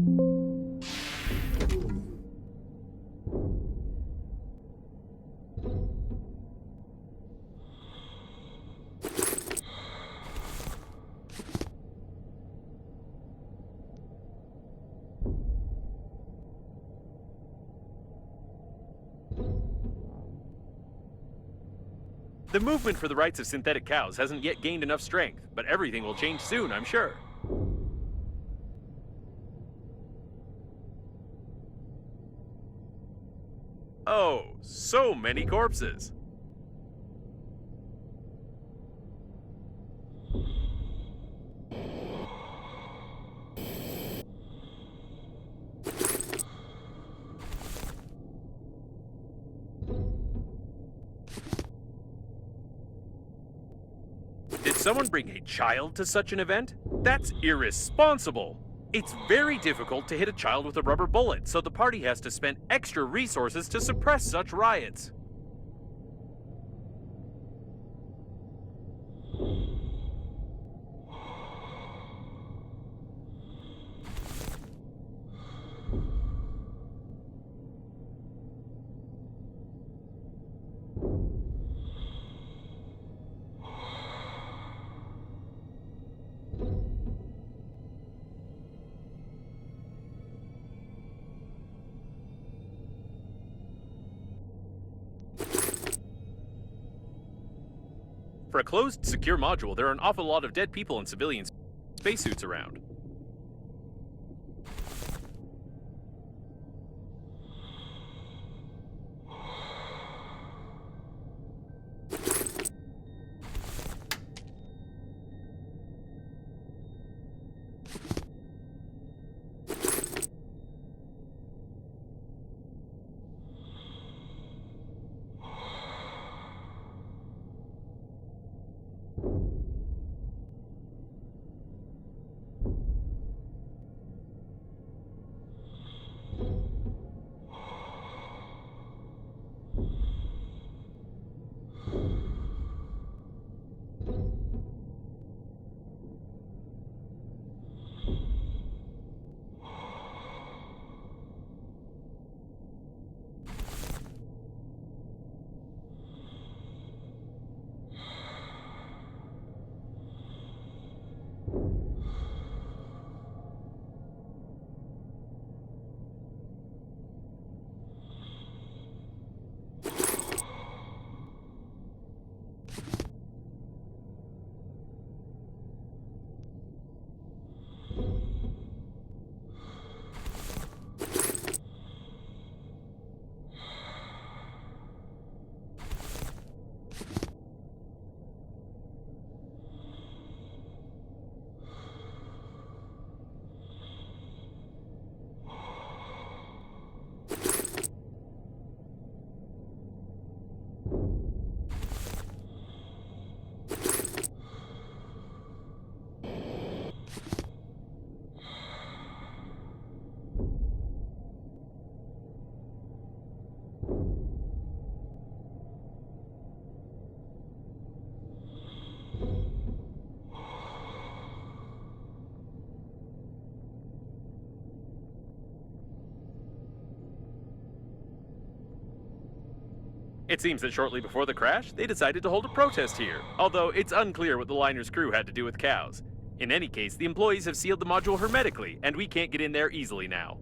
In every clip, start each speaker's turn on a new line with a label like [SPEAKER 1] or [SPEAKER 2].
[SPEAKER 1] The movement for the rights of synthetic cows hasn't yet gained enough strength, but everything will change soon, I'm sure. Oh, so many corpses. Did someone bring a child to such an event? That's irresponsible. It's very difficult to hit a child with a rubber bullet, so the party has to spend extra resources to suppress such riots. For a closed, secure module, there are an awful lot of dead people and civilian spacesuits around. It seems that shortly before the crash, they decided to hold a protest here, although it's unclear what the liner's crew had to do with cows. In any case, the employees have sealed the module hermetically, and we can't get in there easily now.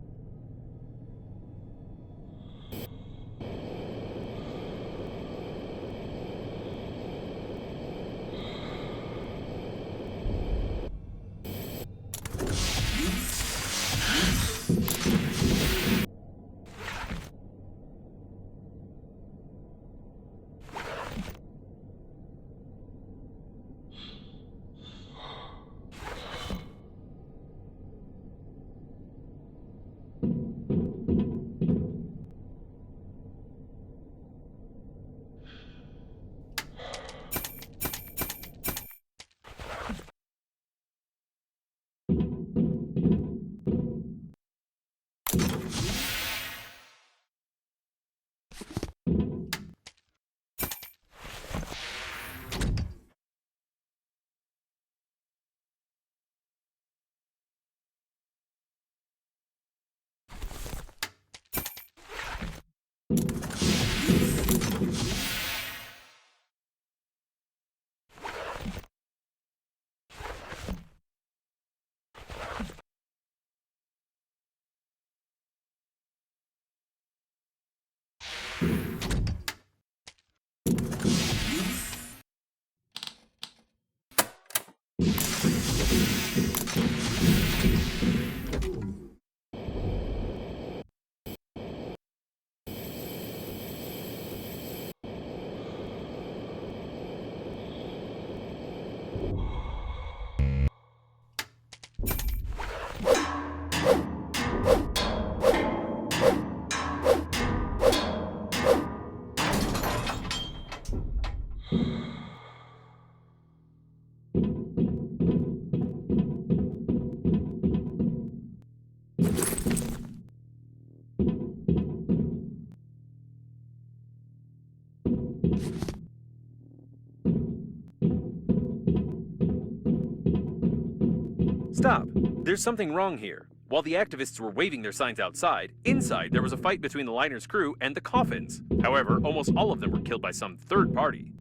[SPEAKER 1] Stop. There's something wrong here. While the activists were waving their signs outside, inside there was a fight between the liner's crew and the coffins. However, almost all of them were killed by some third party.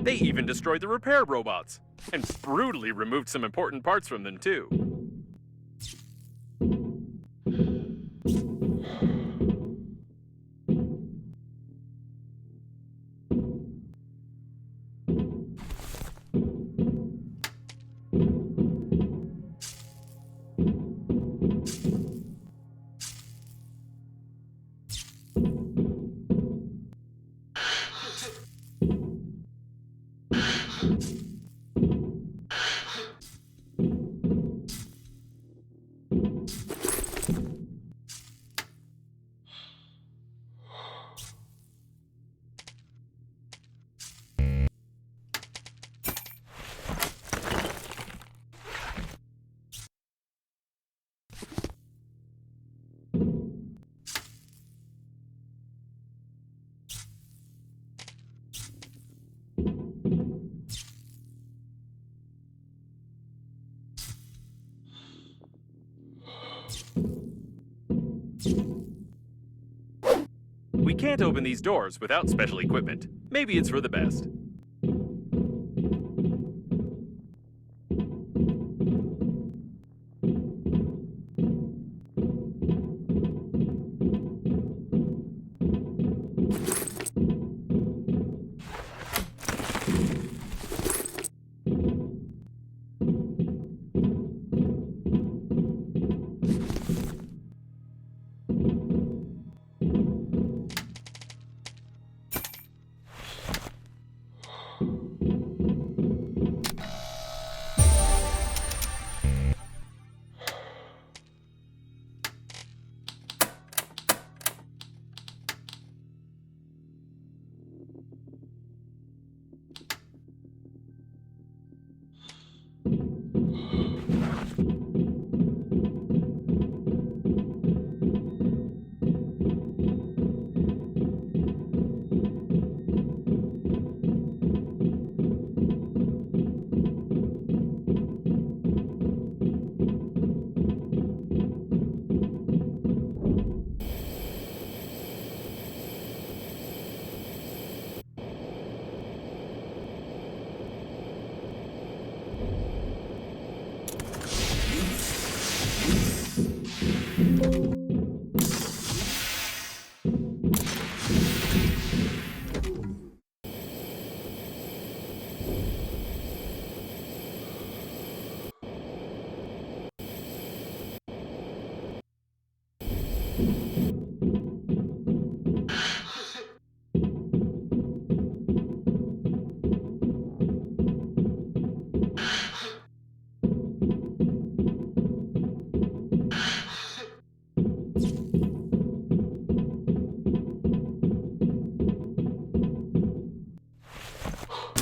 [SPEAKER 1] They even destroyed the repair robots, and brutally removed some important parts from them too. We can't open these doors without special equipment. Maybe it's for the best.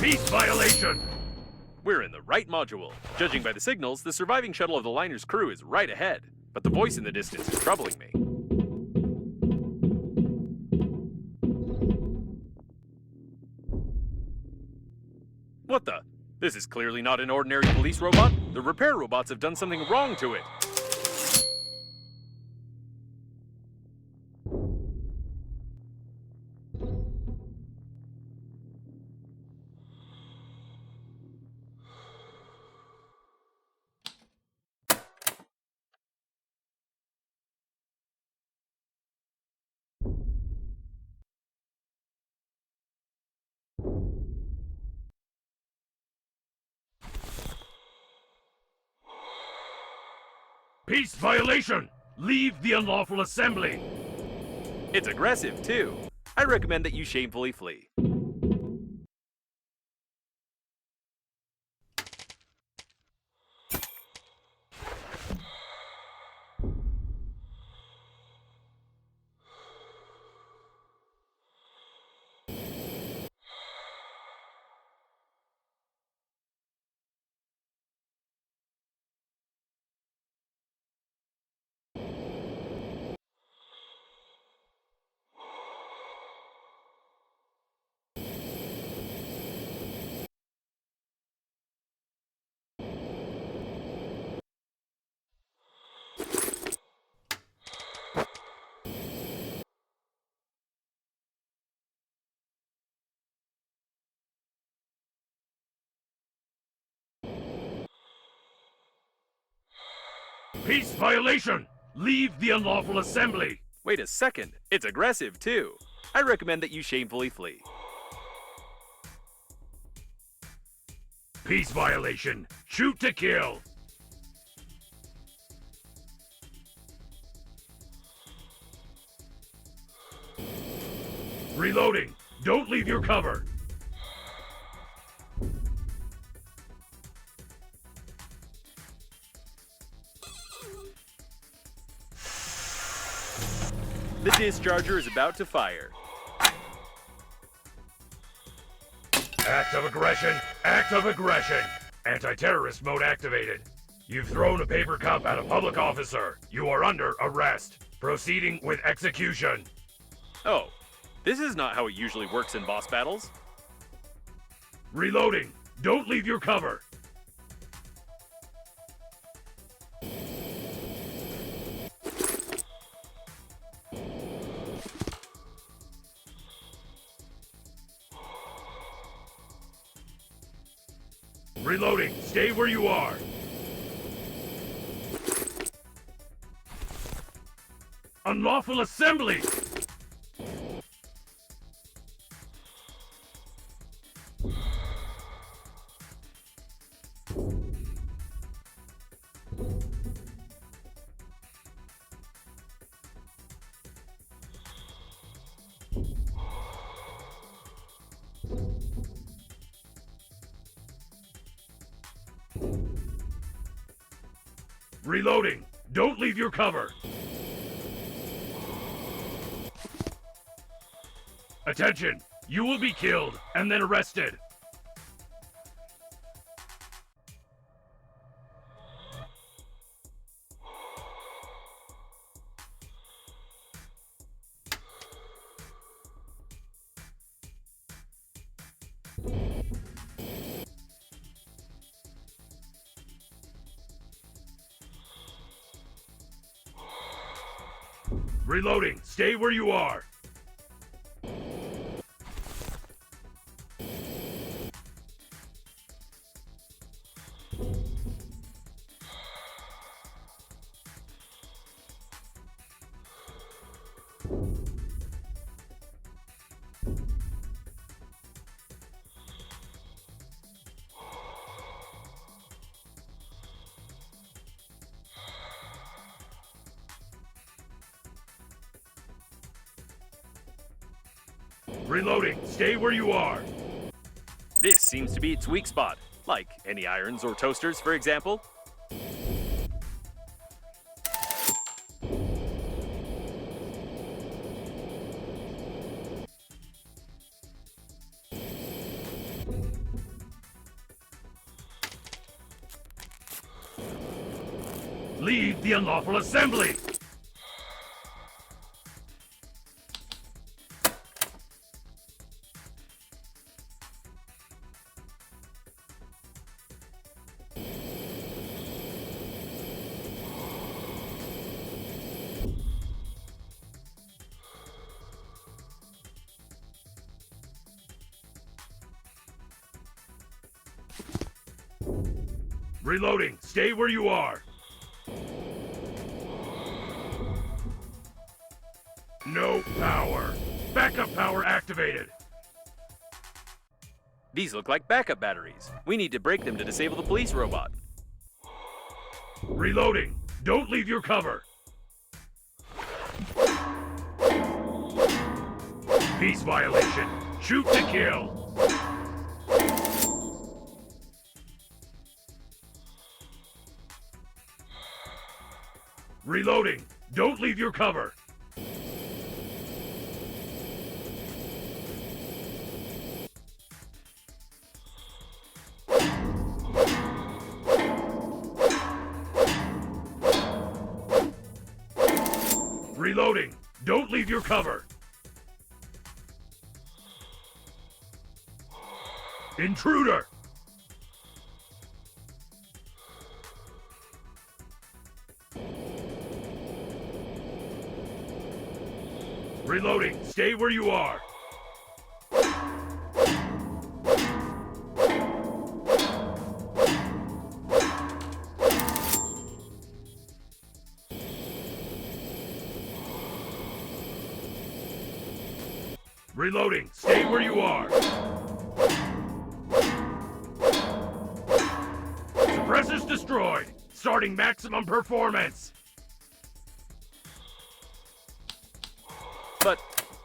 [SPEAKER 1] Peace violation! We're in the right module. Judging by the signals, the surviving shuttle of the liner's crew is right ahead. But the voice in the distance is troubling me. What the? This is clearly not an ordinary police robot. The repair robots have done something wrong to it.
[SPEAKER 2] Peace violation! Leave the unlawful assembly!
[SPEAKER 1] It's aggressive, too. I recommend that you shamefully flee.
[SPEAKER 2] Peace violation! Leave the unlawful assembly!
[SPEAKER 1] Wait a second. It's aggressive, too. I recommend that you shamefully flee.
[SPEAKER 2] Peace violation! Shoot to kill! Reloading! Don't leave your cover!
[SPEAKER 1] The discharger is about to fire.
[SPEAKER 2] Act of aggression! Act of aggression! Anti-terrorist mode activated. You've thrown a paper cup at a public officer. You are under arrest. Proceeding with execution.
[SPEAKER 1] Oh, this is not how it usually works in boss battles.
[SPEAKER 2] Reloading! Don't leave your cover! Reloading! Stay where you are! Unlawful assembly! Reloading! Don't leave your cover! Attention! You will be killed and then arrested! Reloading! Stay where you are! Reloading! Stay where you are!
[SPEAKER 1] This seems to be its weak spot, like any irons or toasters, for example.
[SPEAKER 2] Leave the unlawful assembly! Reloading. Stay where you are. No power. Backup power activated.
[SPEAKER 1] These look like backup batteries. We need to break them to disable the police robot.
[SPEAKER 2] Reloading. Don't leave your cover. Peace violation. Shoot to kill. Reloading. Don't leave your cover. Reloading. Don't leave your cover. Intruder. Reloading. Stay where you are. Reloading. Stay where you are. Suppressors destroyed. Starting maximum performance.
[SPEAKER 1] But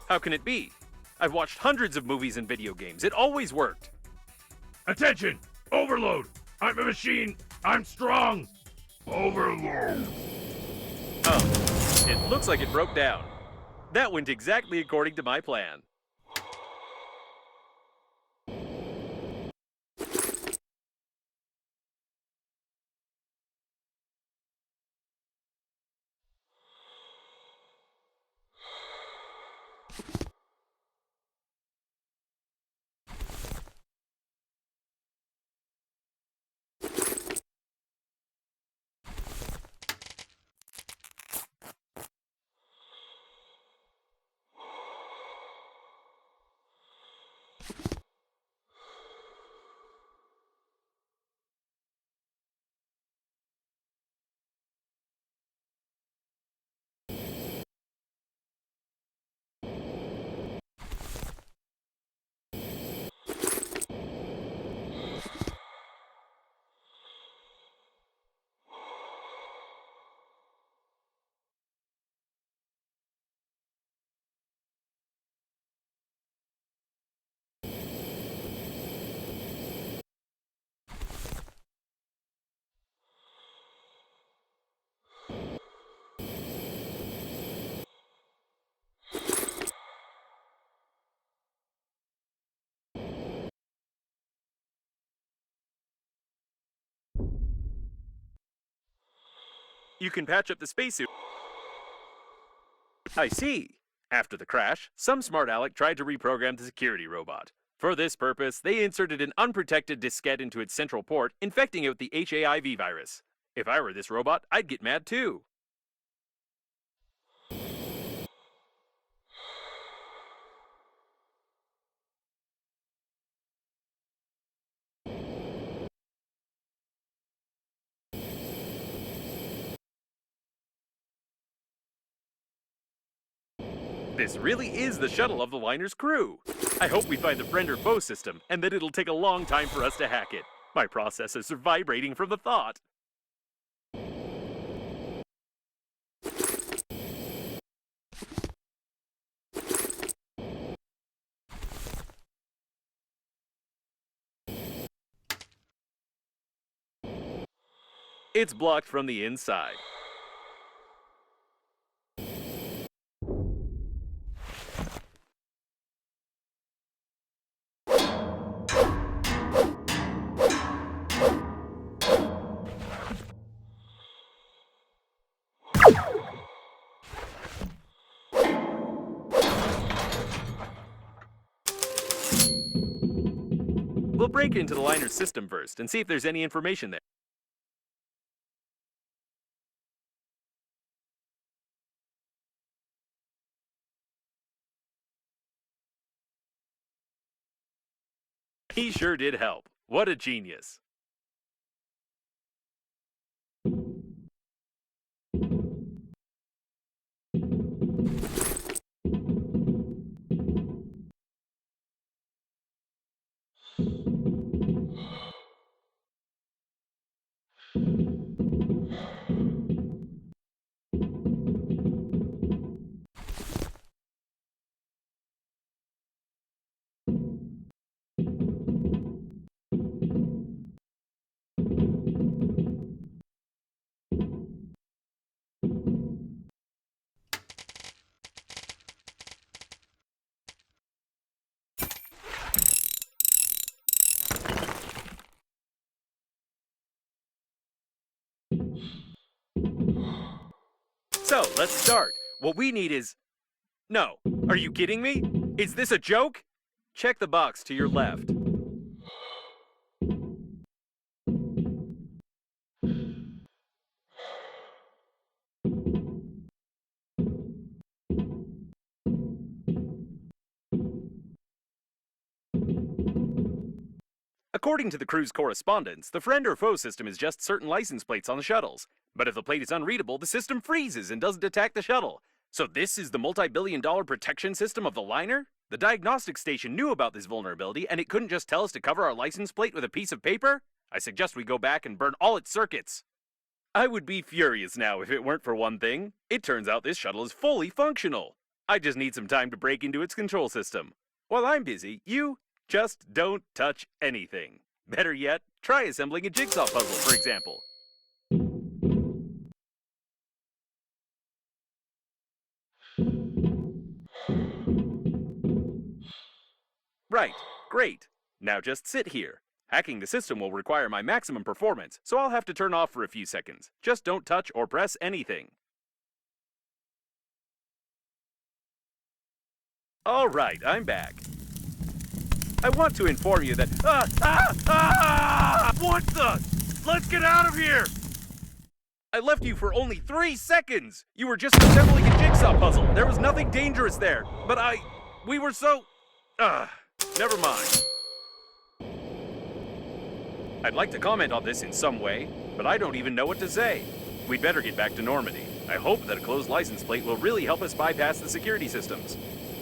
[SPEAKER 1] how can it be? I've watched hundreds of movies and video games. It always worked.
[SPEAKER 2] Attention! Overload! I'm a machine! I'm strong! Overload!
[SPEAKER 1] Oh, it looks like it broke down. That went exactly according to my plan. You can patch up the spacesuit. I see. After the crash, some smart aleck tried to reprogram the security robot. For this purpose, they inserted an unprotected diskette into its central port, infecting it with the HAIV virus. If I were this robot, I'd get mad too. This really is the shuttle of the liner's crew. I hope we find the friend or foe system, and that it'll take a long time for us to hack it. My processors are vibrating from the thought. It's blocked from the inside. We'll break into the liner's system first and see if there's any information there. He sure did help. What a genius. So, let's start. What we need is... No. Are you kidding me? Is this a joke? Check the box to your left. According to the crew's correspondence, the friend or foe system is just certain license plates on the shuttles. But if the plate is unreadable, the system freezes and doesn't attack the shuttle. So this is the multi-billion-dollar protection system of the liner? The diagnostic station knew about this vulnerability, and it couldn't just tell us to cover our license plate with a piece of paper? I suggest we go back and burn all its circuits. I would be furious now if it weren't for one thing. It turns out this shuttle is fully functional. I just need some time to break into its control system. While I'm busy, you just don't touch anything. Better yet, try assembling a jigsaw puzzle, for example. Right, great. Now just sit here. Hacking the system will require my maximum performance, so I'll have to turn off for a few seconds. Just don't touch or press anything. Alright, I'm back. I want to inform you that...
[SPEAKER 2] What the? Let's get out of here!
[SPEAKER 1] I left you for only 3 seconds! You were just assembling a jigsaw puzzle. There was nothing dangerous there. But we were so... never mind. I'd like to comment on this in some way, but I don't even know what to say. We'd better get back to Normandy. I hope that a closed license plate will really help us bypass the security systems.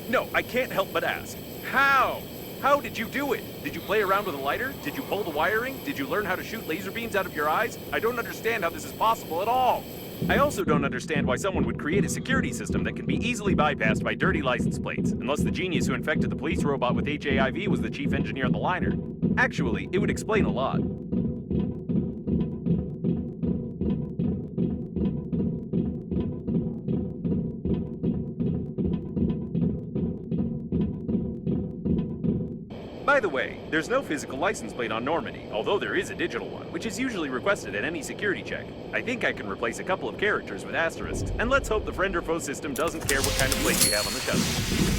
[SPEAKER 1] No, I can't help but ask. How? How did you do it? Did you play around with a lighter? Did you pull the wiring? Did you learn how to shoot laser beams out of your eyes? I don't understand how this is possible at all. I also don't understand why someone would create a security system that can be easily bypassed by dirty license plates, unless the genius who infected the police robot with HAIV was the chief engineer on the liner. Actually, it would explain a lot. By the way, there's no physical license plate on Normandy, although there is a digital one, which is usually requested at any security check. I think I can replace a couple of characters with asterisks, and let's hope the friend or foe system doesn't care what kind of plate you have on the shuttle.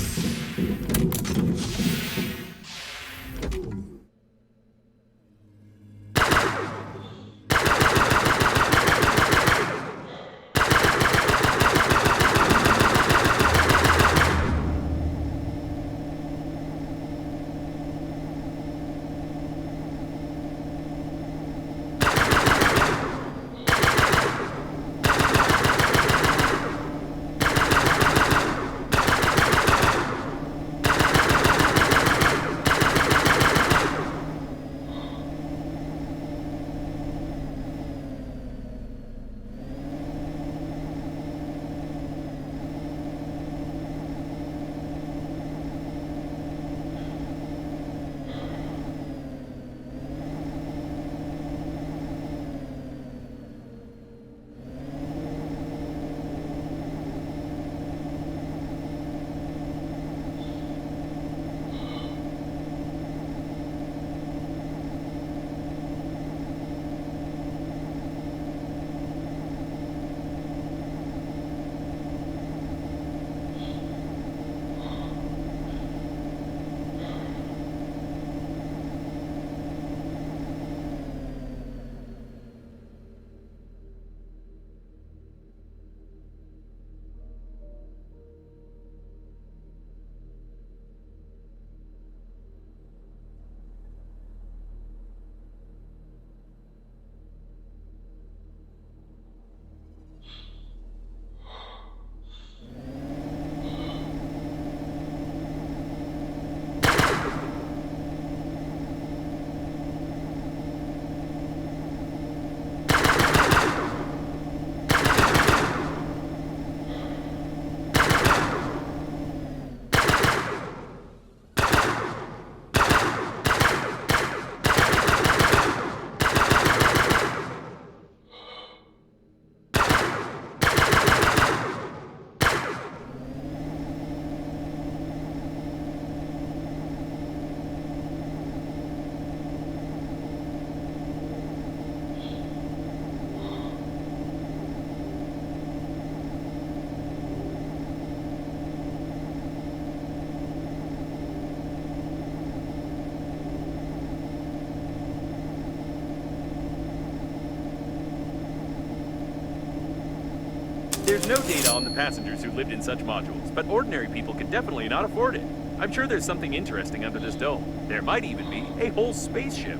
[SPEAKER 1] There's no data on the passengers who lived in such modules, but ordinary people could definitely not afford it. I'm sure there's something interesting under this dome. There might even be a whole spaceship.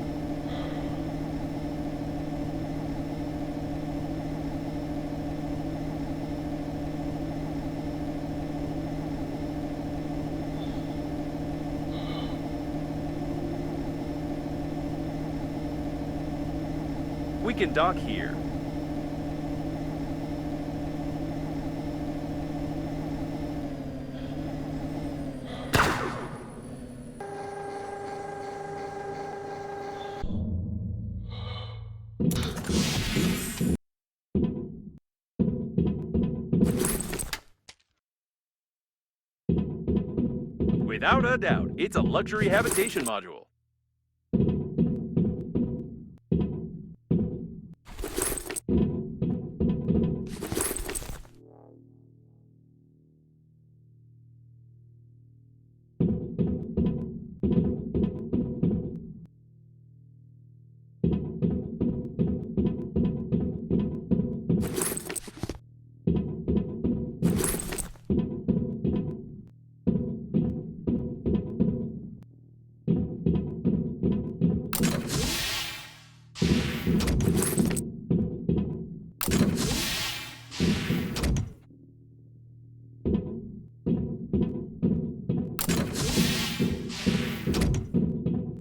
[SPEAKER 1] We can dock here. Without a doubt, it's a luxury habitation module.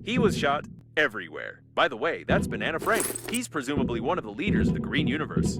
[SPEAKER 1] He was shot everywhere. By the way, that's Banana Frank. He's presumably one of the leaders of the Green Universe.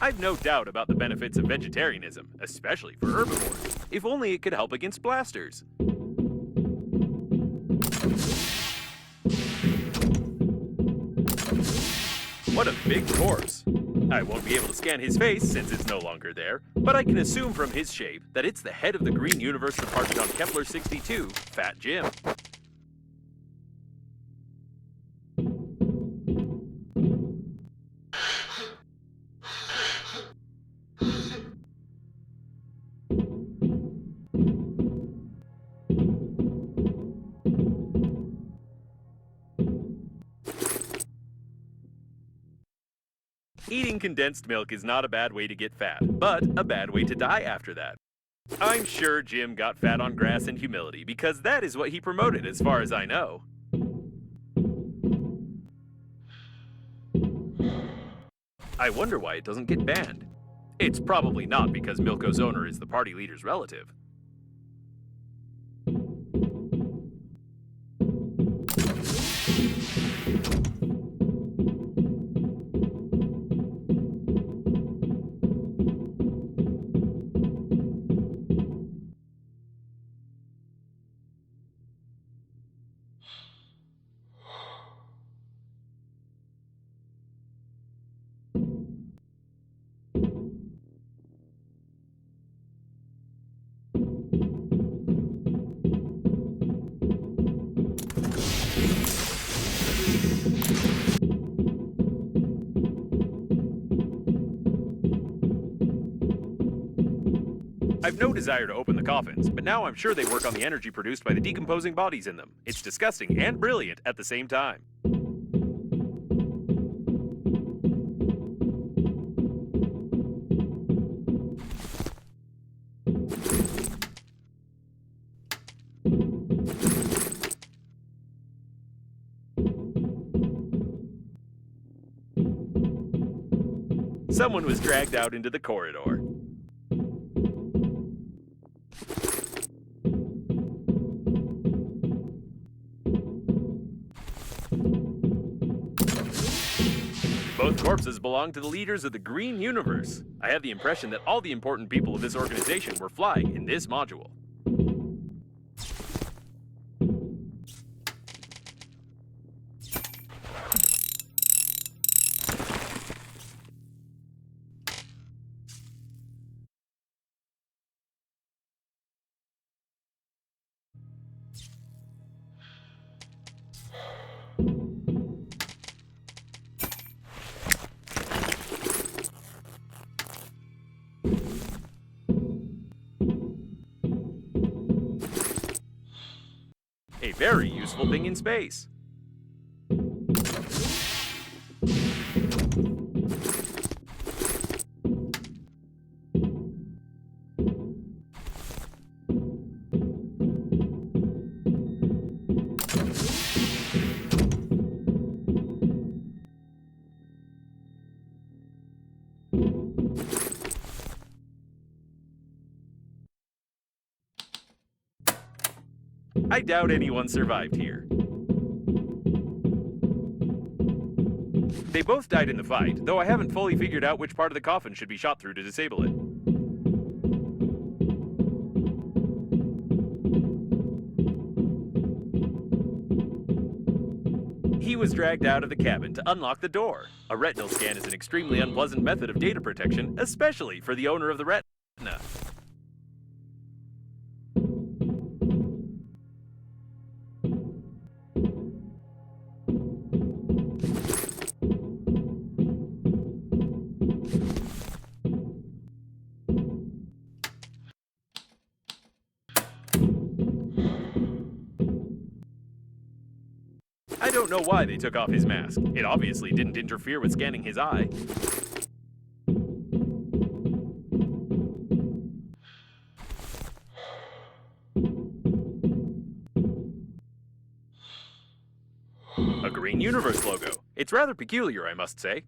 [SPEAKER 1] I've no doubt about the benefits of vegetarianism, especially for herbivores. If only it could help against blasters. What a big corpse. I won't be able to scan his face since it's no longer there, but I can assume from his shape that it's the head of the Green Universe Department on Kepler 62, Fat Jim. Eating condensed milk is not a bad way to get fat, but a bad way to die after that. I'm sure Jim got fat on grass and humility because that is what he promoted as far as I know. I wonder why it doesn't get banned. It's probably not because Milko's owner is the party leader's relative. I've no desire to open the coffins, but now I'm sure they work on the energy produced by the decomposing bodies in them. It's disgusting and brilliant at the same time. Someone was dragged out into the corridor. Both corpses belong to the leaders of the Green Universe. I have the impression that all the important people of this organization were flying in this module. A very useful thing in space. I doubt anyone survived here. They both died in the fight, though I haven't fully figured out which part of the coffin should be shot through to disable it. He was dragged out of the cabin to unlock the door. A retinal scan is an extremely unpleasant method of data protection, especially for the owner of the retina. I don't know why they took off his mask. It obviously didn't interfere with scanning his eye. A green universe logo. It's rather peculiar, I must say.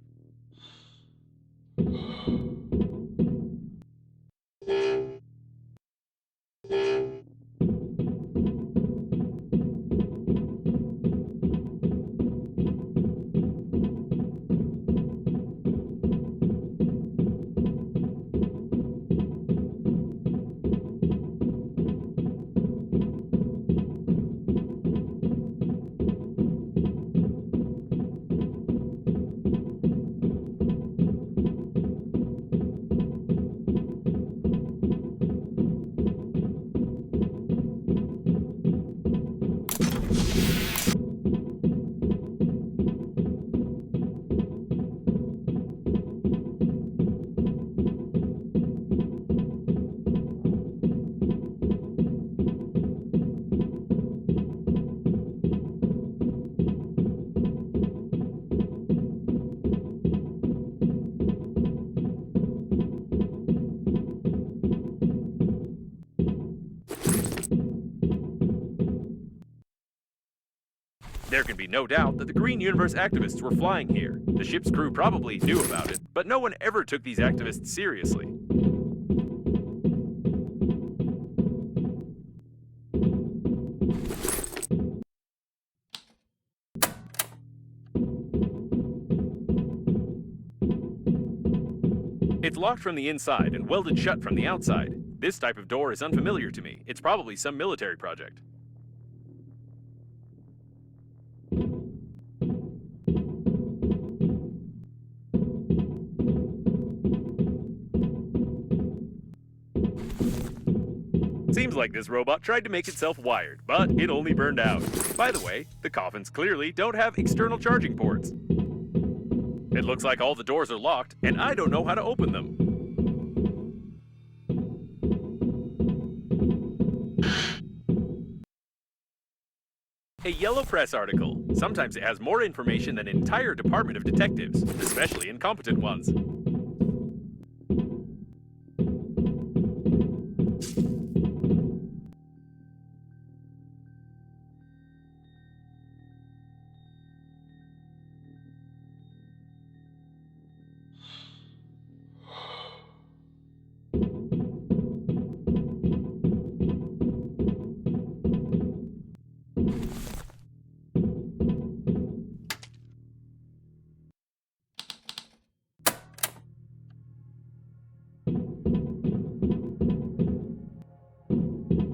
[SPEAKER 1] There can be no doubt that the Green Universe activists were flying here. The ship's crew probably knew about it, but no one ever took these activists seriously. It's locked from the inside and welded shut from the outside. This type of door is unfamiliar to me. It's probably some military project. Seems like this robot tried to make itself wired, but it only burned out. By the way, the coffins clearly don't have external charging ports. It looks like all the doors are locked, and I don't know how to open them. A yellow press article. Sometimes it has more information than an entire department of detectives, especially incompetent ones.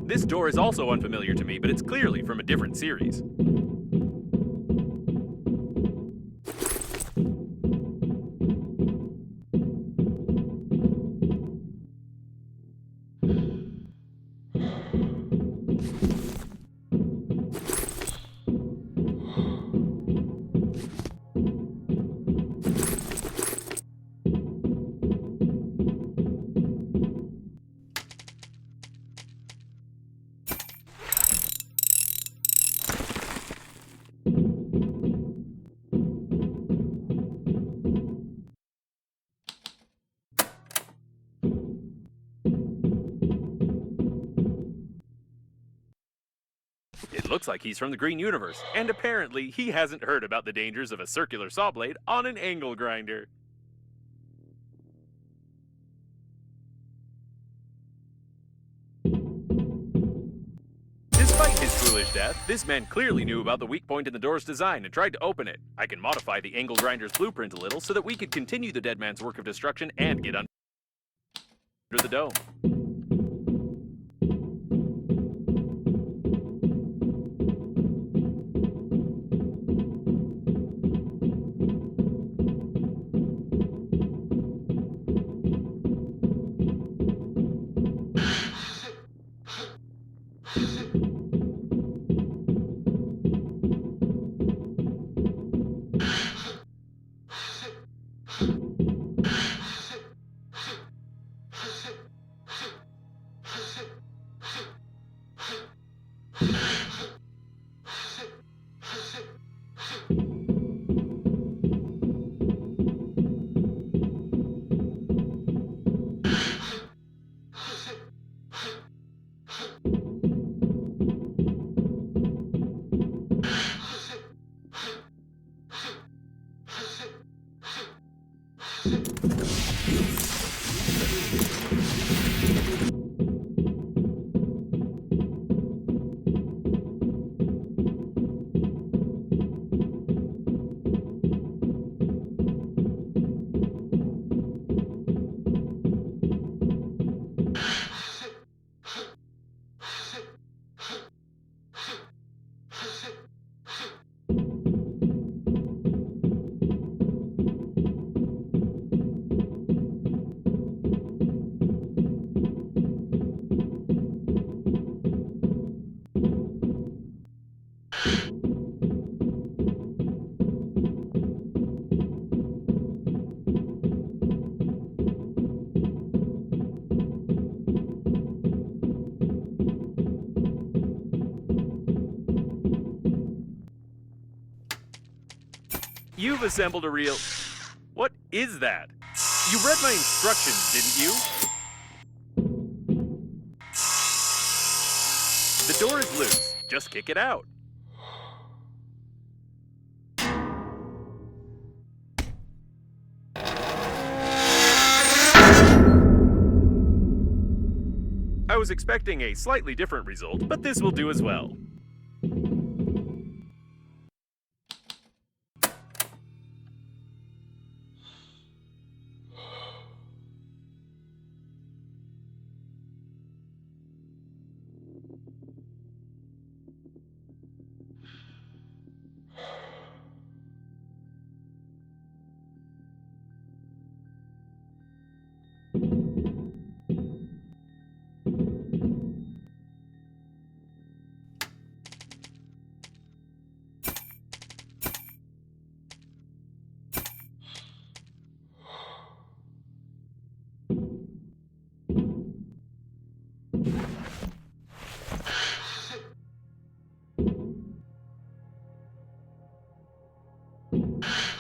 [SPEAKER 1] This door is also unfamiliar to me, but it's clearly from a different series. It looks like he's from the Green Universe, and apparently he hasn't heard about the dangers of a circular saw blade on an angle grinder. Despite his foolish death, this man clearly knew about the weak point in the door's design and tried to open it. I can modify the angle grinder's blueprint a little so that we could continue the dead man's work of destruction and get under the dome. You've assembled a real... What is that? You read my instructions, didn't you? The door is loose. Just kick it out. I was expecting a slightly different result, but this will do as well.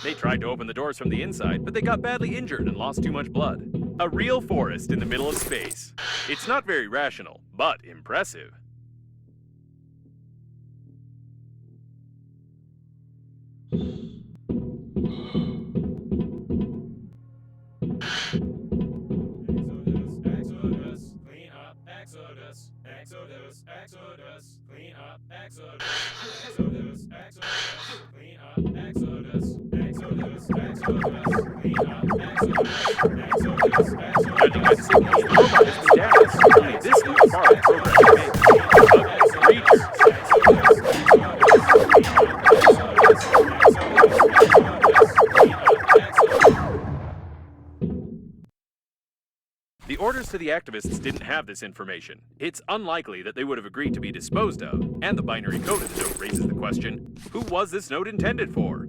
[SPEAKER 1] They tried to open the doors from the inside, but they got badly injured and lost too much blood. A real forest in the middle of space. It's not very rational, but impressive.
[SPEAKER 3] Exodus, Exodus, clean up, Exodus, Exodus, Exodus, clean up, Exodus, Exodus, Exodus, clean up, Exodus, Exodus, Exodus.
[SPEAKER 1] Judging by the signals, the robot has been damaged. Only this new part of the program remains. The orders to the activists didn't have this information. It's unlikely that they would have agreed to be disposed of, and the binary code of the note raises the question, who was this note intended for?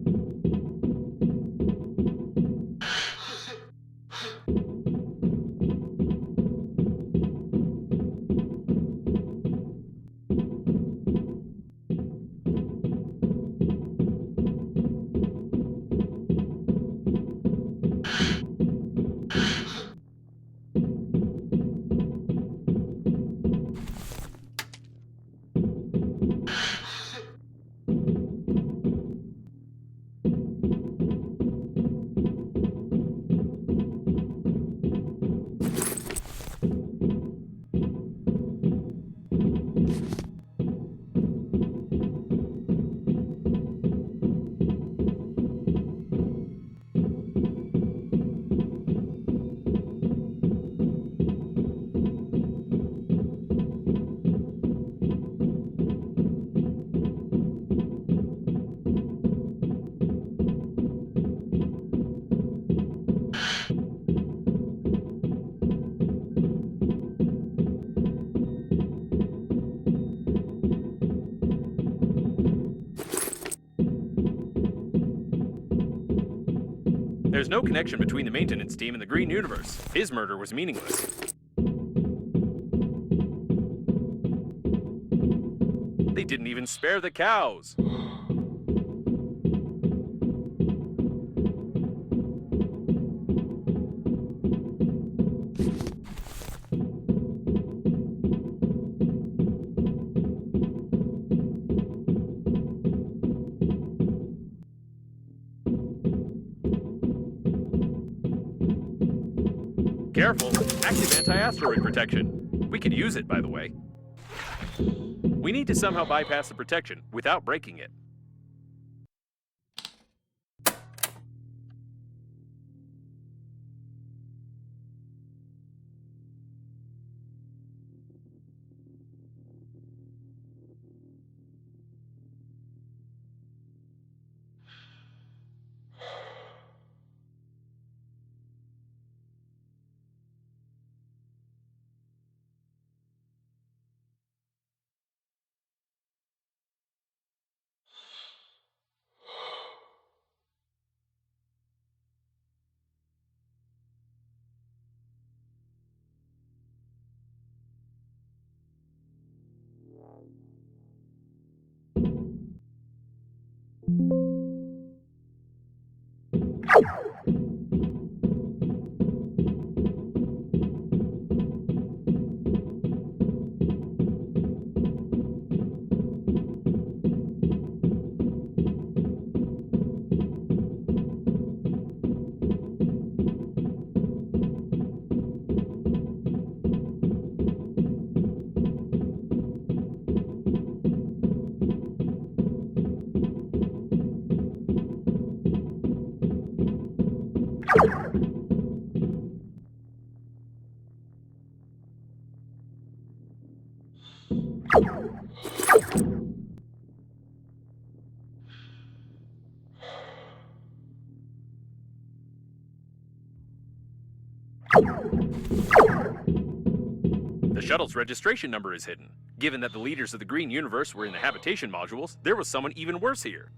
[SPEAKER 1] There's no connection between the maintenance team and the Green Universe. His murder was meaningless. They didn't even spare the cows. Careful, active anti-asteroid protection. We could use it, by the way. We need to somehow bypass the protection without breaking it. The shuttle's registration number is hidden. Given that the leaders of the Green Universe were in the habitation modules, there was someone even worse here.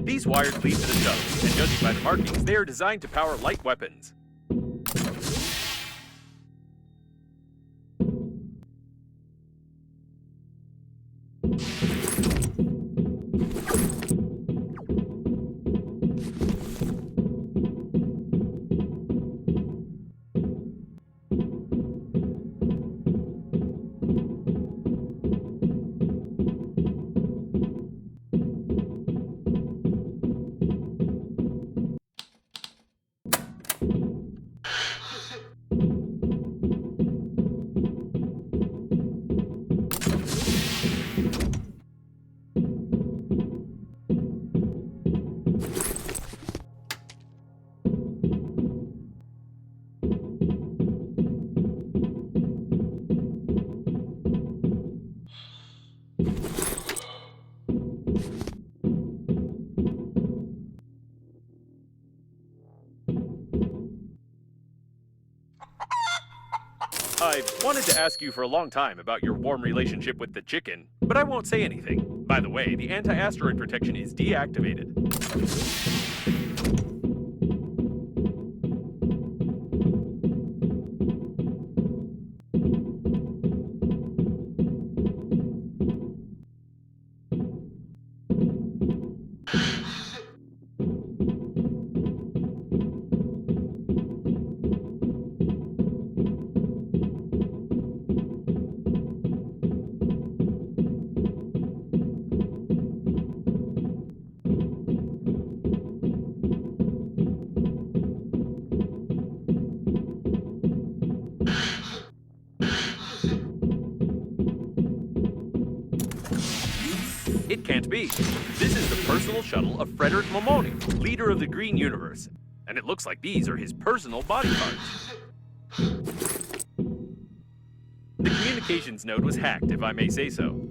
[SPEAKER 1] These wires lead to the shuttles, and judging by the markings, they are designed to power light weapons. I've wanted to ask you for a long time about your warm relationship with the chicken, but I won't say anything. By the way, the anti-asteroid protection is deactivated. It can't be. This is the personal shuttle of Frederick Momoni, leader of the Green Universe. And it looks like these are his personal body parts. The communications node was hacked, if I may say so.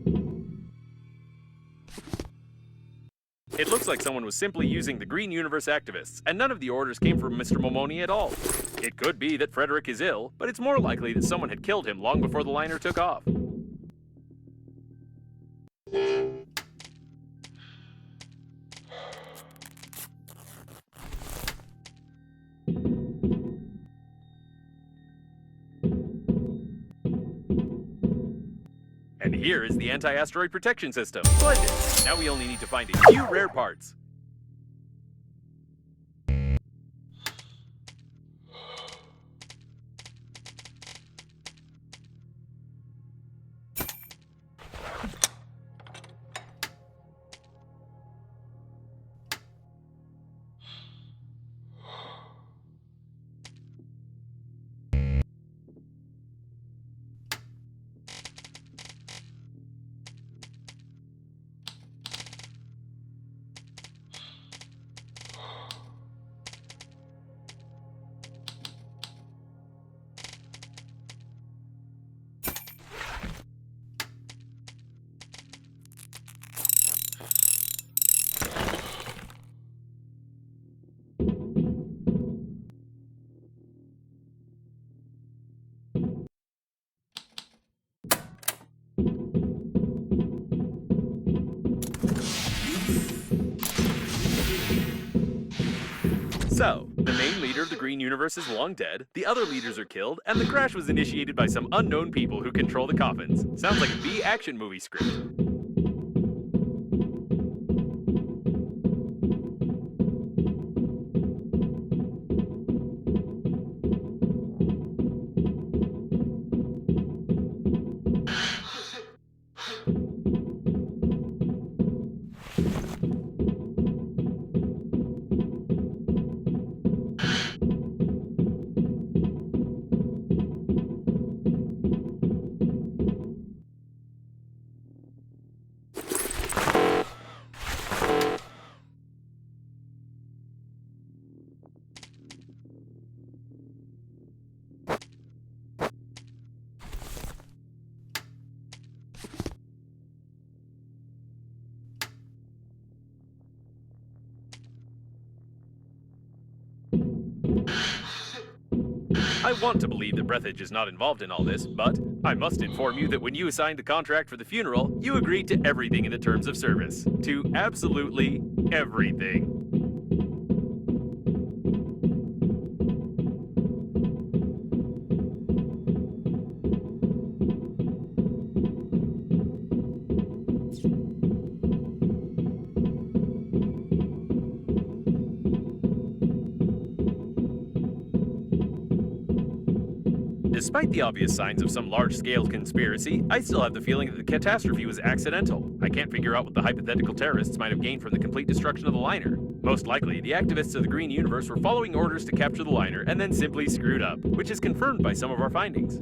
[SPEAKER 1] It looks like someone was simply using the Green Universe activists, and none of the orders came from Mr. Momoni at all. It could be that Frederick is ill, but it's more likely that someone had killed him long before the liner took off. And here is the anti-asteroid protection system. Splendid! Now we only need to find a few rare parts. So, the main leader of the Green Universe is long dead, the other leaders are killed, and the crash was initiated by some unknown people who control the coffins. Sounds like a B-action movie script. I want to believe that Breathedge is not involved in all this, but I must inform you that when you signed the contract for the funeral, you agreed to everything in the terms of service. To absolutely everything. Despite the obvious signs of some large-scale conspiracy, I still have the feeling that the catastrophe was accidental. I can't figure out what the hypothetical terrorists might have gained from the complete destruction of the liner. Most likely, the activists of the Green Universe were following orders to capture the liner and then simply screwed up, which is confirmed by some of our findings.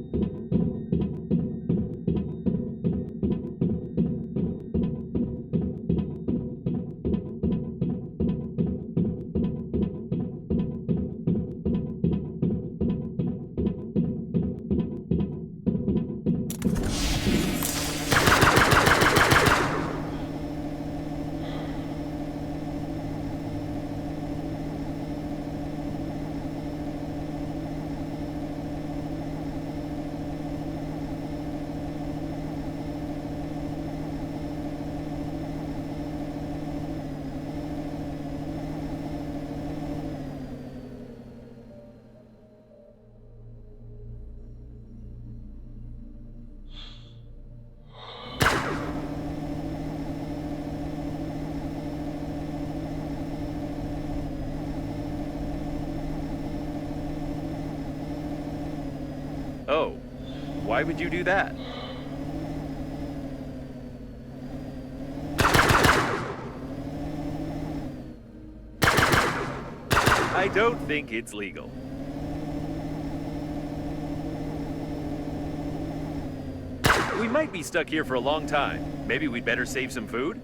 [SPEAKER 1] Oh, why would you do that? I don't think it's legal. We might be stuck here for a long time. Maybe we'd better save some food?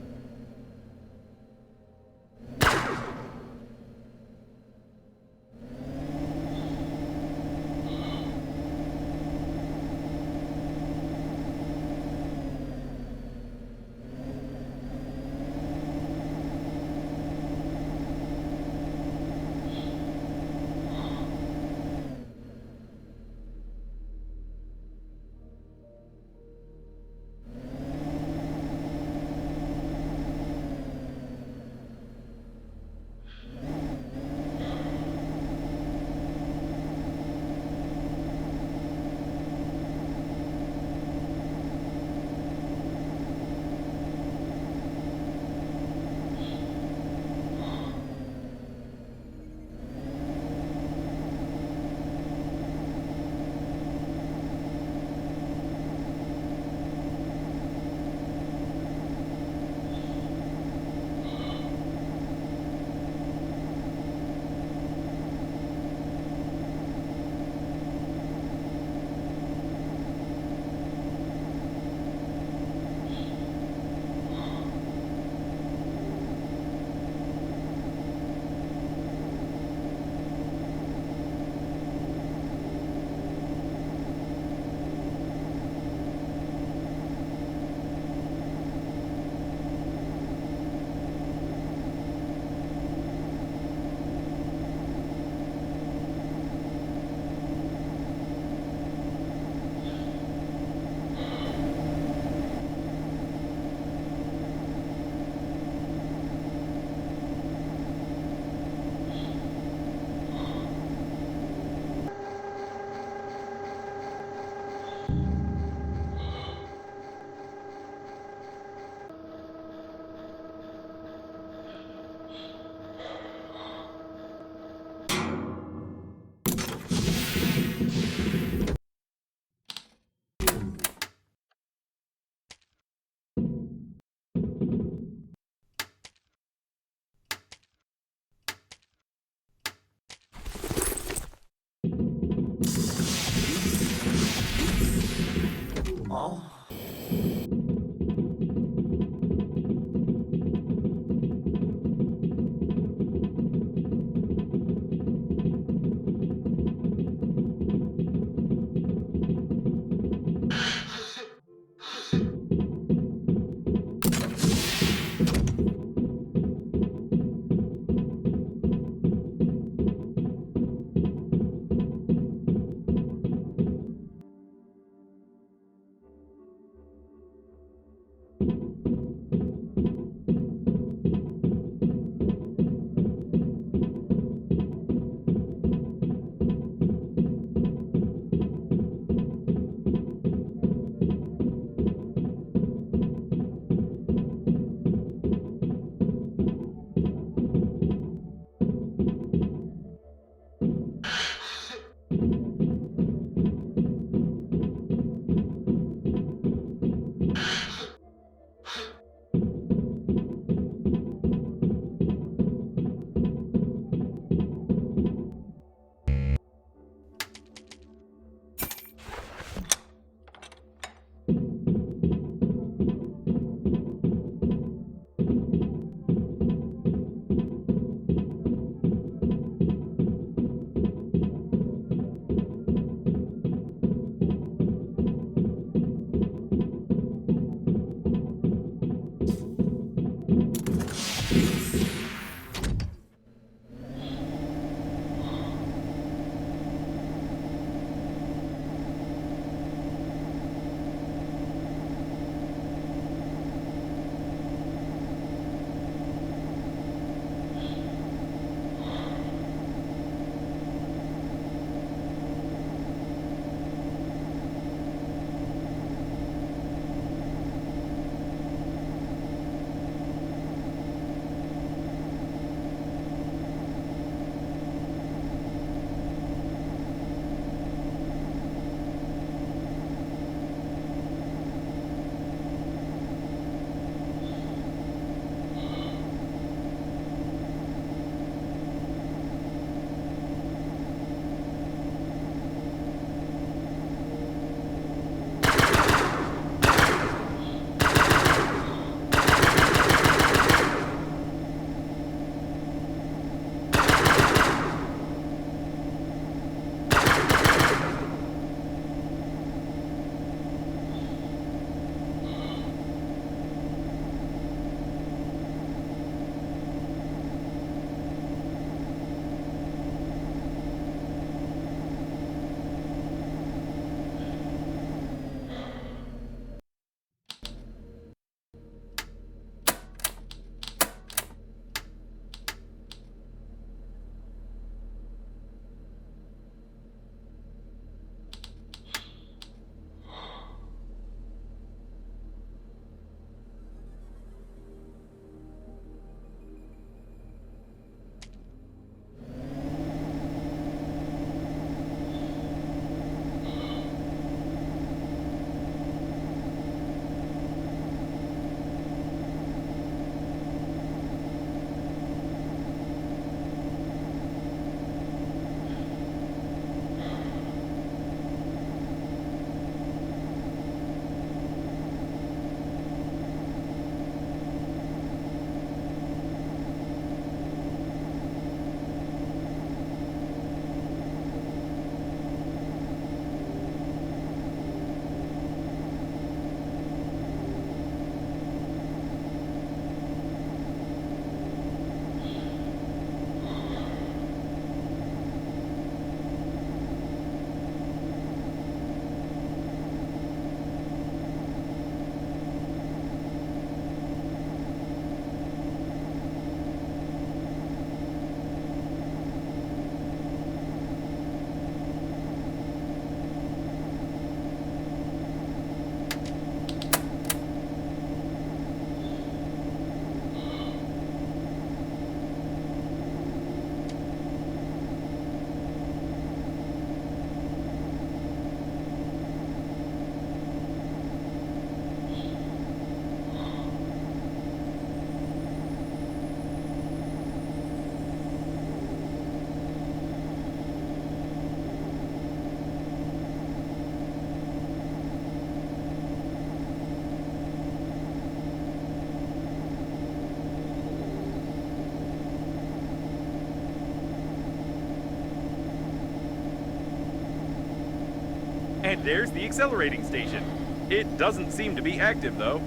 [SPEAKER 1] And there's the accelerating station. It doesn't seem to be active, though.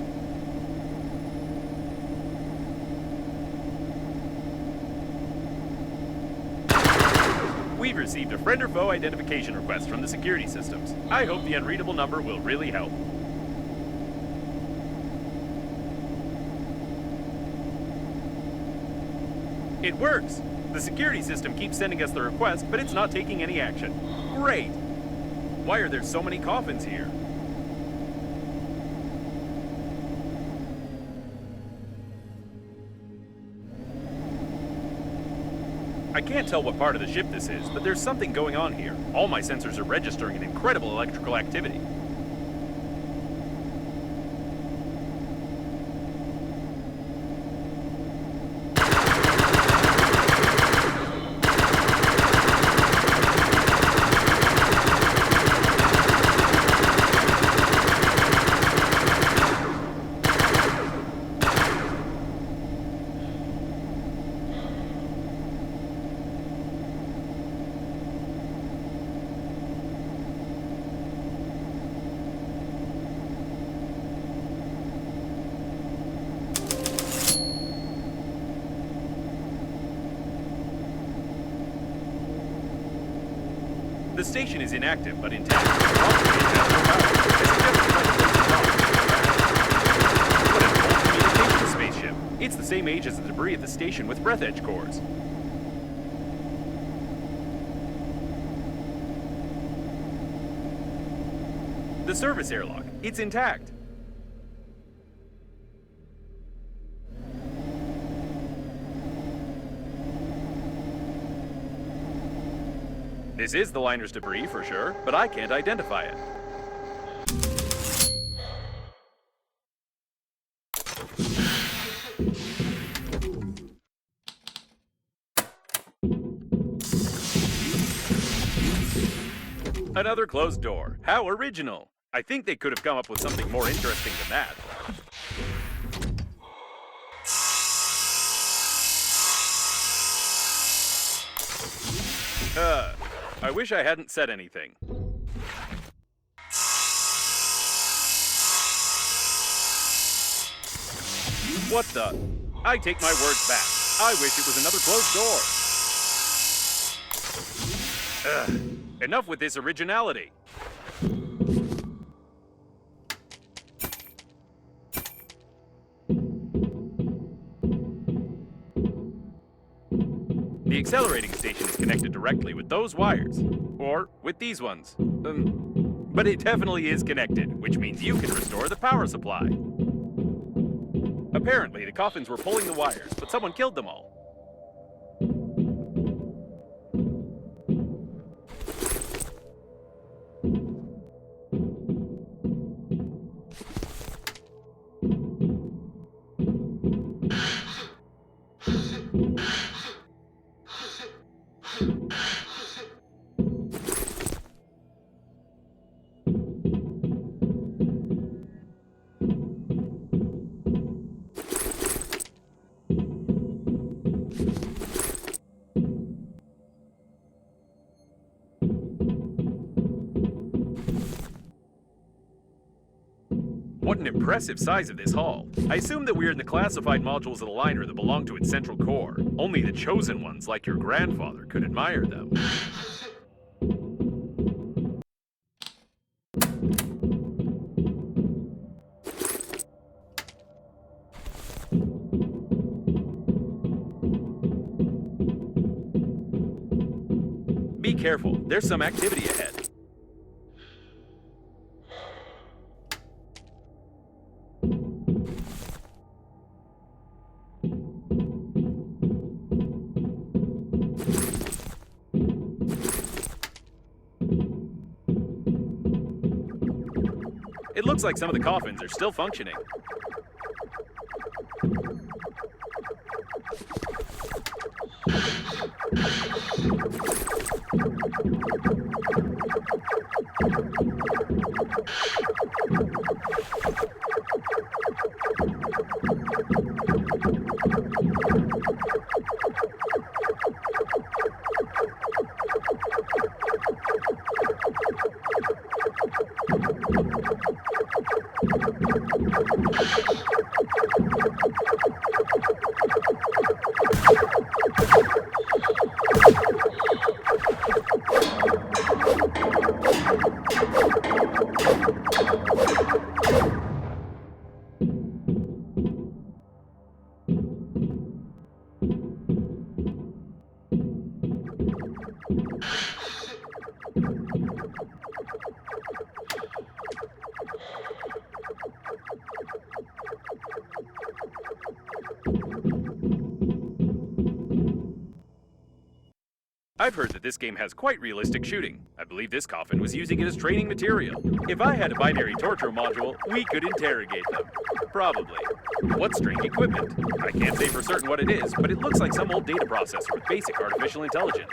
[SPEAKER 1] We've received a friend or foe identification request from the security systems. I hope the unreadable number will really help. It works! The security system keeps sending us the request, but it's not taking any action. Great! Why are there so many coffins here? I can't tell what part of the ship this is, but there's something going on here. All my sensors are registering an incredible electrical activity. The station is inactive but intact. Probably it has no power. What an old communications spaceship. It's the same age as the debris at the station with Breathedge cores. The service airlock. It's intact. This is the liner's debris for sure, but I can't identify it. Another closed door. How original. I think they could have come up with something more interesting than that. I wish I hadn't said anything. What the? I take my words back. I wish it was another closed door. Enough with this originality. The accelerating station is connected directly with those wires, or with these ones. But it definitely is connected, which means you can restore the power supply. Apparently, the coffins were pulling the wires, but someone killed them all. What an impressive size of this hall. I assume that we're in the classified modules of the liner that belong to its central core. Only the chosen ones, like your grandfather, could admire them. Be careful, there's some activity ahead. It looks like some of the coffins are still functioning. I've heard that this game has quite realistic shooting. I believe this coffin was using it as training material. If I had a binary torture module, we could interrogate them. Probably. What strange equipment? I can't say for certain what it is, but it looks like some old data processor with basic artificial intelligence.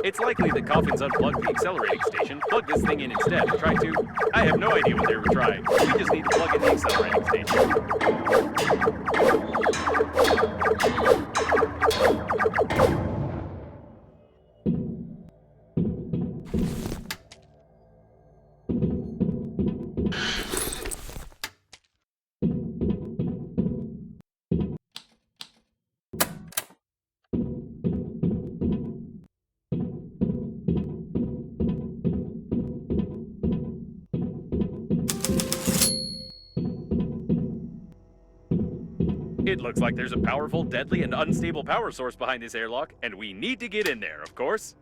[SPEAKER 1] It's likely that Coffins unplugged the accelerating station, plugged this thing in instead, and tried to... I have no idea what they were trying. We just need to plug in the accelerating station. It looks like there's a powerful, deadly, and unstable power source behind this airlock, and we need to get in there, of course.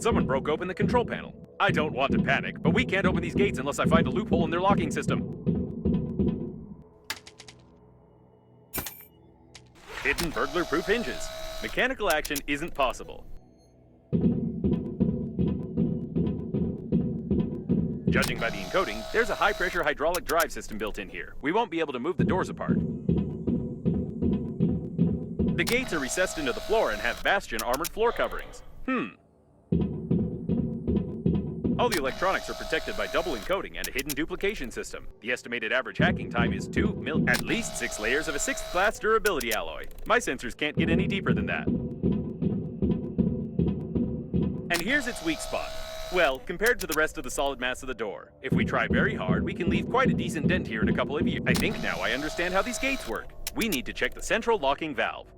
[SPEAKER 1] Someone broke open the control panel. I don't want to panic, but we can't open these gates unless I find a loophole in their locking system. Hidden burglar-proof hinges. Mechanical action isn't possible. Judging by the encoding, there's a high-pressure hydraulic drive system built in here. We won't be able to move the doors apart. The gates are recessed into the floor and have bastion armored floor coverings. All the electronics are protected by double encoding and a hidden duplication system. The estimated average hacking time is at least 6 layers of a 6th class durability alloy. My sensors can't get any deeper than that. And here's its weak spot. Well, compared to the rest of the solid mass of the door. If we try very hard, we can leave quite a decent dent here in a couple of years. I think now I understand how these gates work. We need to check the central locking valve.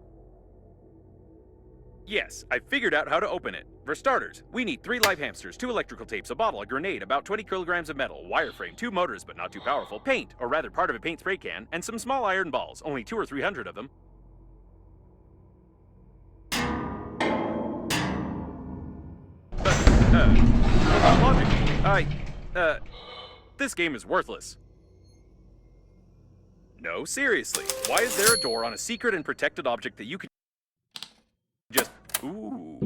[SPEAKER 1] Yes, I figured out how to open it. For starters, we need 3 live hamsters, 2 electrical tapes, a bottle, a grenade, about 20 kilograms of metal, wireframe, 2 motors but not too powerful, paint, or rather part of a paint spray can, and some small iron balls, only 200 or 300 of them. Logic. This game is worthless. No, seriously. Why is there a door on a secret and protected object that you can just... Ooh.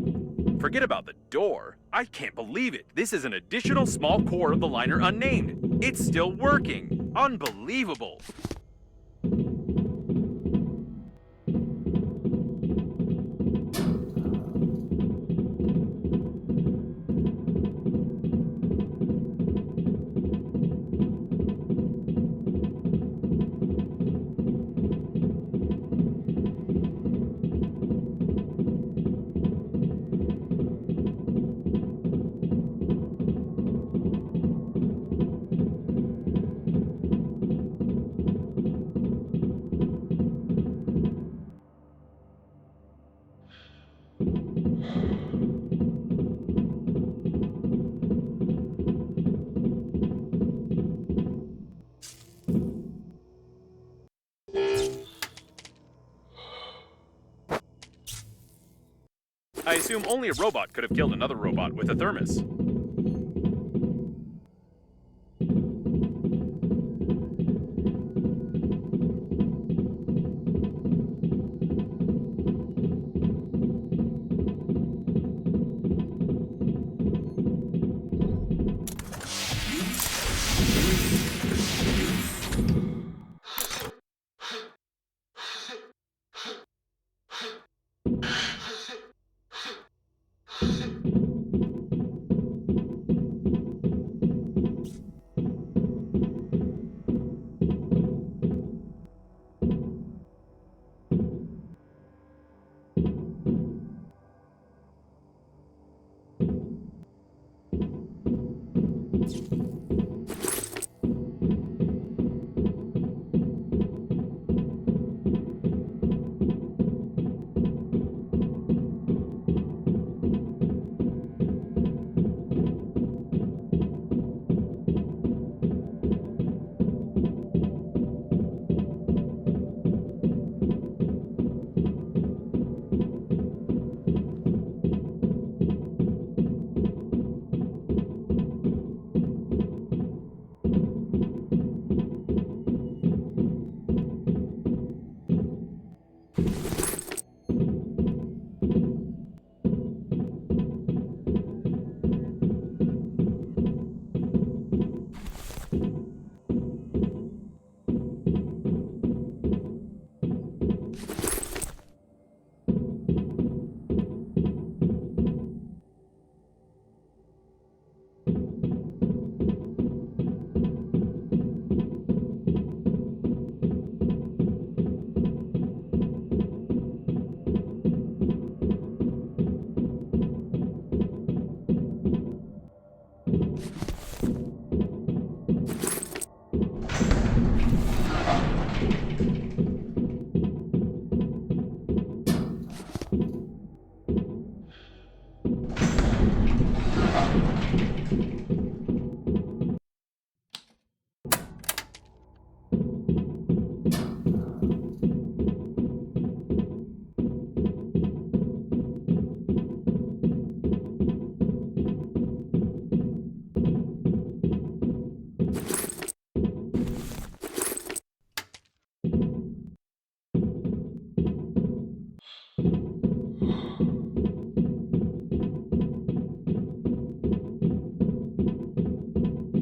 [SPEAKER 1] Forget about the door. I can't believe it. This is an additional small core of the liner unnamed. It's still working. Unbelievable. I assume only a robot could have killed another robot with a thermos.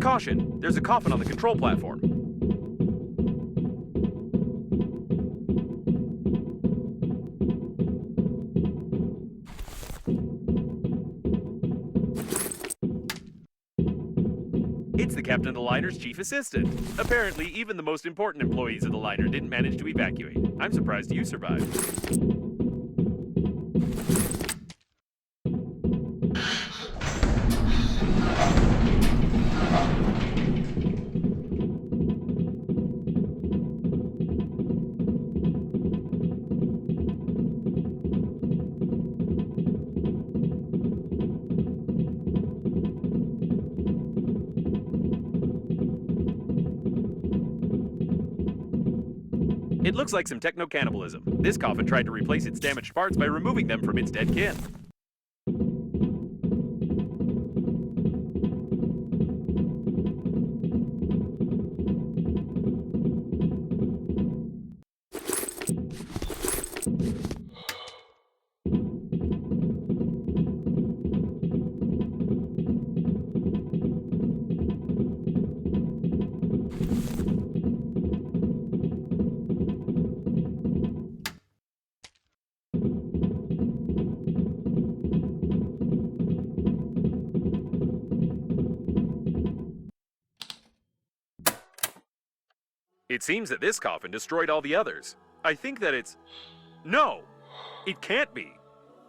[SPEAKER 1] Caution! There's a coffin on the control platform. It's the captain of the liner's chief assistant. Apparently, even the most important employees of the liner didn't manage to evacuate. I'm surprised you survived. It looks like some techno-cannibalism. This coffin tried to replace its damaged parts by removing them from its dead kin. It seems that this coffin destroyed all the others. I think that it's... No! It can't be!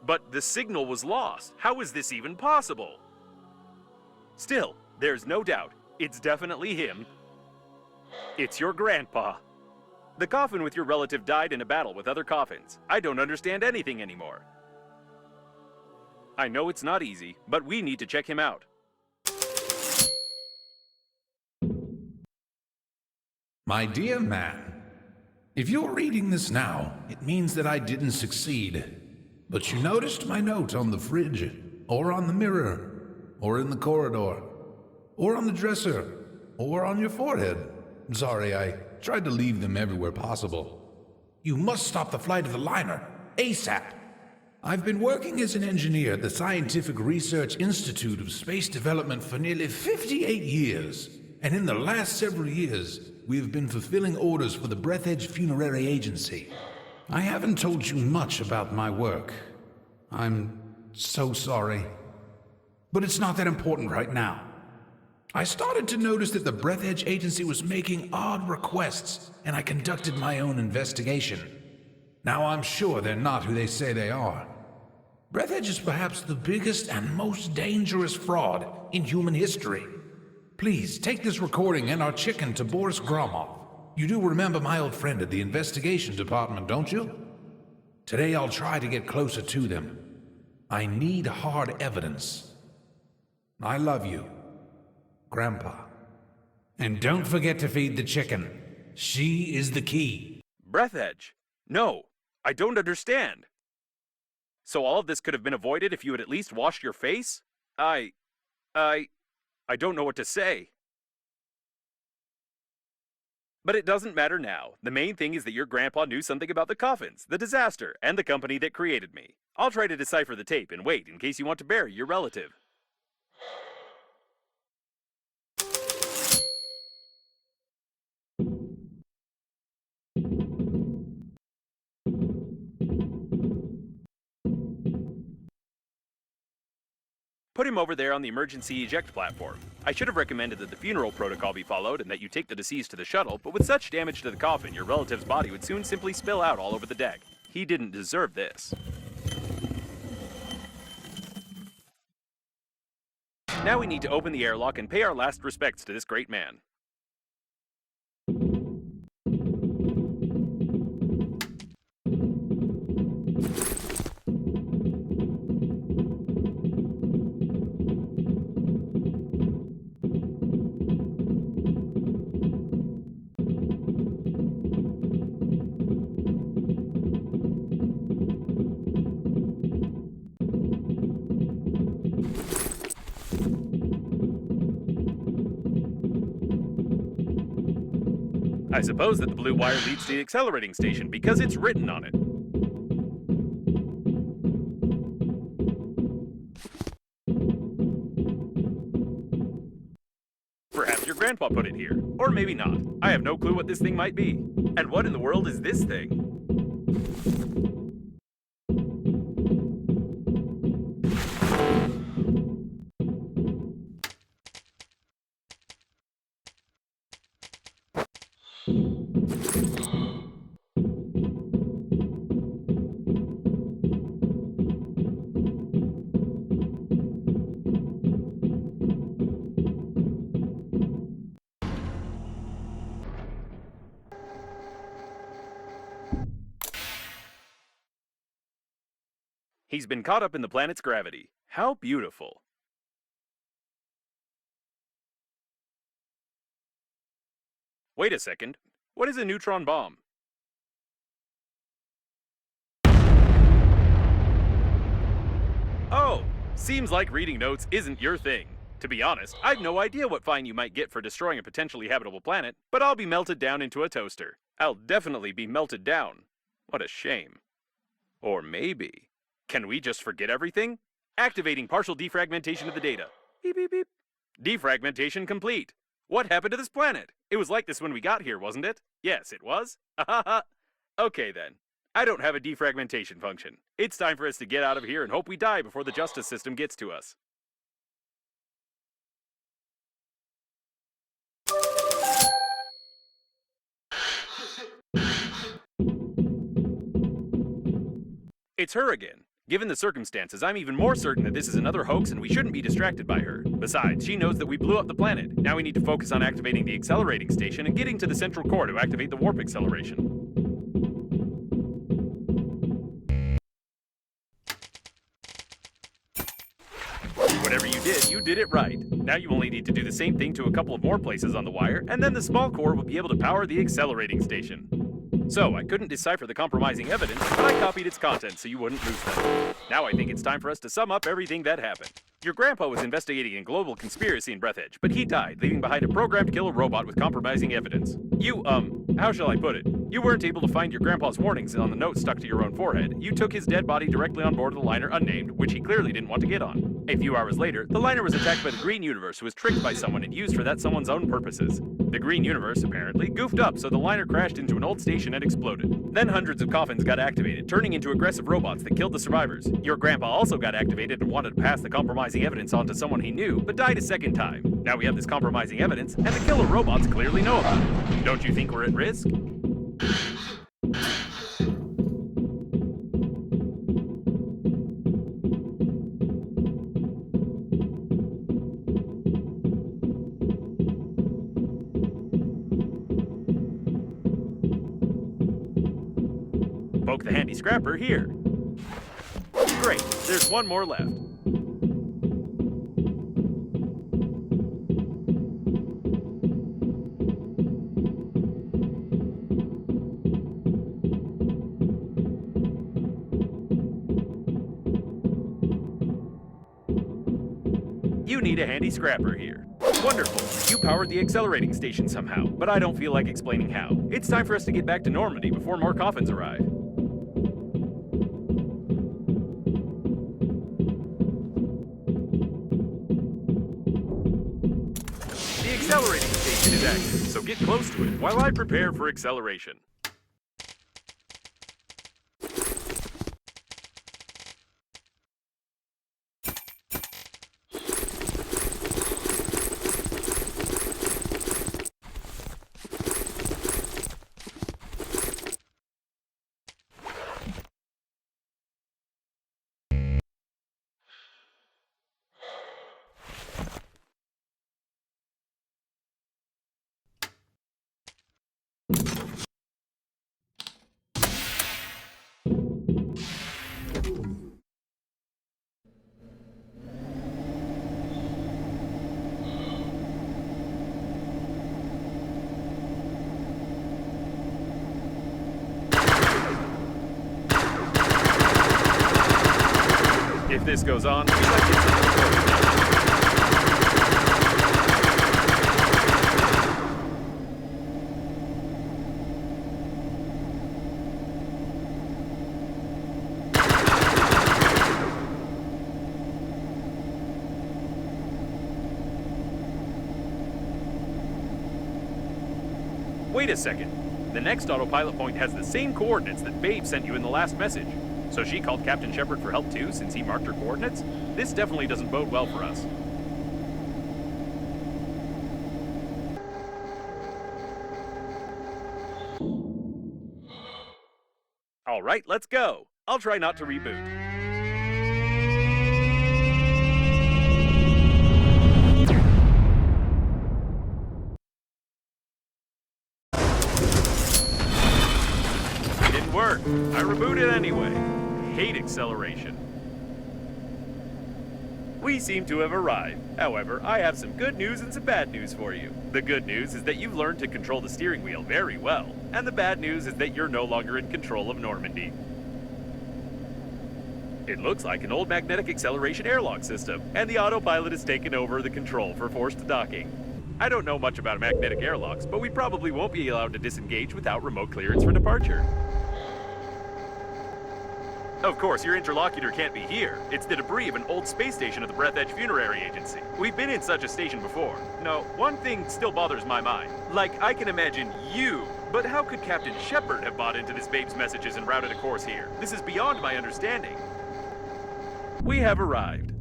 [SPEAKER 1] But the signal was lost. How is this even possible? Still, there's no doubt. It's definitely him. It's your grandpa. The coffin with your relative died in a battle with other coffins. I don't understand anything anymore. I know it's not easy, but we need to check him out.
[SPEAKER 4] My dear man, if you're reading this now, it means that I didn't succeed. But you noticed my note on the fridge, or on the mirror, or in the corridor, or on the dresser, or on your forehead. Sorry, I tried to leave them everywhere possible. You must stop the flight of the liner, ASAP. I've been working as an engineer at the Scientific Research Institute of Space Development for nearly 58 years. And in the last several years, we have been fulfilling orders for the Breathedge Funerary Agency. I haven't told you much about my work. I'm so sorry. But it's not that important right now. I started to notice that the Breathedge Agency was making odd requests, and I conducted my own investigation. Now I'm sure they're not who they say they are. Breathedge is perhaps the biggest and most dangerous fraud in human history. Please, take this recording and our chicken to Boris Gromov. You do remember my old friend at the investigation department, don't you? Today I'll try to get closer to them. I need hard evidence. I love you, Grandpa. And don't forget to feed the chicken. She is the key.
[SPEAKER 1] Breathedge? No, I don't understand. So all of this could have been avoided if you had at least washed your face? I don't know what to say. But it doesn't matter now. The main thing is that your grandpa knew something about the coffins, the disaster, and the company that created me. I'll try to decipher the tape and wait in case you want to bury your relative. Put him over there on the emergency eject platform. I should have recommended that the funeral protocol be followed and that you take the deceased to the shuttle, but with such damage to the coffin, your relative's body would soon simply spill out all over the deck. He didn't deserve this. Now we need to open the airlock and pay our last respects to this great man. I suppose that the blue wire leads to the accelerating station because it's written on it. Your grandpa put it here. Or maybe not. I have no clue what this thing might be. And what in the world is this thing? He's been caught up in the planet's gravity. How beautiful. Wait a second. What is a neutron bomb? Oh, seems like reading notes isn't your thing. To be honest, I've no idea what fine you might get for destroying a potentially habitable planet, but I'll be melted down into a toaster. I'll definitely be melted down. What a shame. Or maybe... Can we just forget everything? Activating partial defragmentation of the data. Beep, beep, beep. Defragmentation complete. What happened to this planet? It was like this when we got here, wasn't it? Yes, it was. Okay then. I don't have a defragmentation function. It's time for us to get out of here and hope we die before the justice system gets to us. It's her again. Given the circumstances, I'm even more certain that this is another hoax and we shouldn't be distracted by her. Besides, she knows that we blew up the planet. Now we need to focus on activating the accelerating station and getting to the central core to activate the warp acceleration. Whatever you did it right. Now you only need to do the same thing to a couple of more places on the wire, and then the small core will be able to power the accelerating station. So, I couldn't decipher the compromising evidence, but I copied its contents so you wouldn't lose them. Now I think it's time for us to sum up everything that happened. Your grandpa was investigating a global conspiracy in Breathedge, but he died, leaving behind a programmed killer robot with compromising evidence. You, how shall I put it? You weren't able to find your grandpa's warnings on the note stuck to your own forehead. You took his dead body directly on board of the liner unnamed, which he clearly didn't want to get on. A few hours later, the liner was attacked by the Green Universe, who was tricked by someone and used for that someone's own purposes. The Green Universe, apparently, goofed up, so the liner crashed into an old station and exploded. Then hundreds of coffins got activated, turning into aggressive robots that killed the survivors. Your grandpa also got activated and wanted to pass the compromising evidence on to someone he knew, but died a second time. Now we have this compromising evidence, and the killer robots clearly know about it. Don't you think we're at risk? Poke the handy scrapper here. Great, there's one more left. You need a handy scrapper here. Wonderful. You powered the accelerating station somehow, but I don't feel like explaining how. It's time for us to get back to Normandy before more coffins arrive. The accelerating station is active, so get close to it while I prepare for acceleration. If this goes on, we might get something. Wait a second. The next autopilot point has the same coordinates that Babe sent you in the last message. So she called Captain Shepard for help too, since he marked her coordinates? This definitely doesn't bode well for us. Alright, let's go. I'll try not to reboot. Didn't work. I rebooted anyway. Hate acceleration. We seem to have arrived. However, I have some good news and some bad news for you. The good news is that you've learned to control the steering wheel very well. And the bad news is that you're no longer in control of Normandy. It looks like an old magnetic acceleration airlock system, and the autopilot has taken over the control for forced docking. I don't know much about magnetic airlocks, but we probably won't be allowed to disengage without remote clearance for departure. Of course, your interlocutor can't be here. It's the debris of an old space station of the Breathedge Funerary Agency. We've been in such a station before. No, one thing still bothers my mind. Like, I can imagine you, but how could Captain Shepard have bought into this Babe's messages and routed a course here? This is beyond my understanding. We have arrived.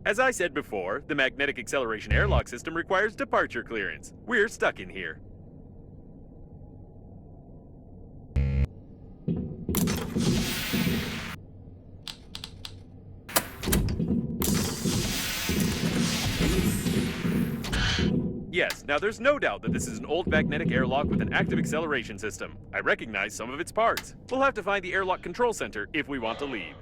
[SPEAKER 1] As I said before, the magnetic acceleration airlock system requires departure clearance. We're stuck in here. Yes, now there's no doubt that this is an old magnetic airlock with an active acceleration system. I recognize some of its parts. We'll have to find the airlock control center if we want to leave.